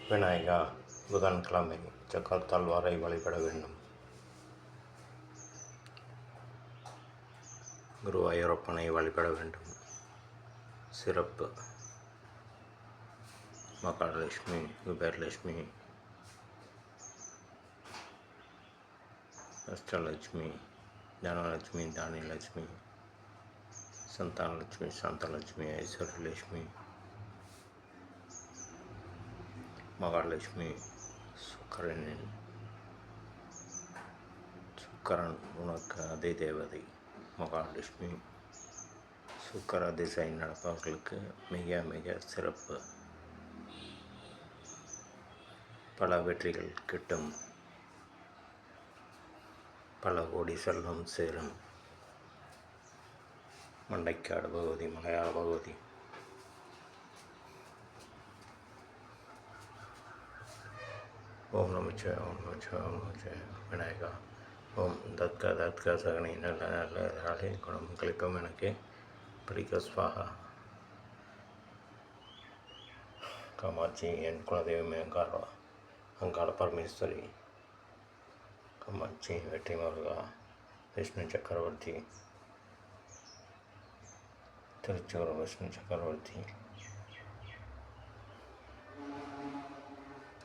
விநாயகா, புதன்கிழமை சக்கரத்தாழ்வாரை வழிபட வேண்டும். குருவாயூரப்பனை வழிபட வேண்டும். சிறப்பு: மகாலட்சுமி, குபேரலட்சுமி, அஷ்டலட்சுமி, தனலட்சுமி, தானியலட்சுமி, சந்தானலட்சுமி, சாந்தலட்சுமி, ஐஸ்வர்யலட்சுமி, மகாலட்சுமி, சுக்கரன் உனக்கு அதே தேவதை. மகாலட்சுமி சுக்கர திசை நடப்பவர்களுக்கு மிக மிக சிறப்பு. பல வெற்றிகள் கிட்டும். பல கோடி செல்வம் சேரும். மண்டைக்காடு பகவதி, மலையாள பகவதி. ஓம் நமச்சிவாய, ஓம் நமச்சிவாய, ஓம் நமச்சிவாய. விநாயகா. ஓம் தத்கா சகனி நல்ல நல்ல நாளே குணம் கழிக்கும் எனக்கு பிடிக்க ஸ்வாகா. காமாட்சி என் குலதெய்வமே அங்காள பரமேஸ்வரி. காமாட்சி, வெற்றி முருகா, விஷ்ணு சக்கரவர்த்தி, திருச்சூர் விஷ்ணு சக்கரவர்த்தி,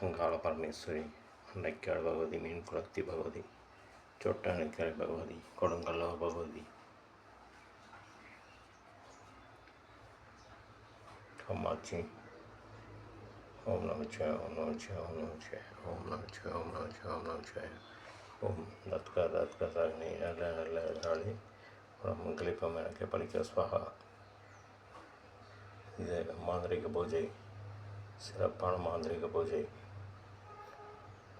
அங்காள பரமேஸ்வரி, அன்னைக்காடு பகவதி, மீன் குளத்தி பகவதி, சொட்டணிக்கரை பகவதி, கொடுங்கல்லூர் பகவதி. காமாட்சி. ஓம் நமச்சிவாய, ஓம் நமச்சிவாய, ஓம் நமச்சிவாய, ஓம் நமச்சிவாய, ஓம் நமச்சிவாய, ஓம் நமச்சிவாய. ஓம் தத்கா சாகினி நல்ல நல்ல நாளி உடம்பு கழிப்பம் எனக்கு பலிக்க ஸ்வாகா. இது மாந்திரிக பூஜை, சிறப்பான மாந்திரிக பூஜை.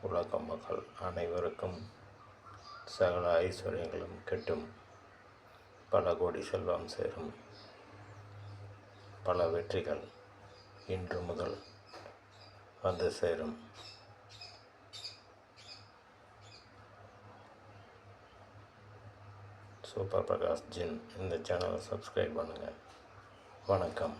உலக மக்கள் அனைவருக்கும் சகல ஐஸ்வர்யங்களும் கிட்டும். பல கோடி செல்வம் சேரும். பல வெற்றிகள் இன்று முதல் வந்து சேரும். சூப்பர் பிரகாஷ் ஜின் இந்த சேனலை சப்ஸ்கிரைப் பண்ணுங்கள். வணக்கம்.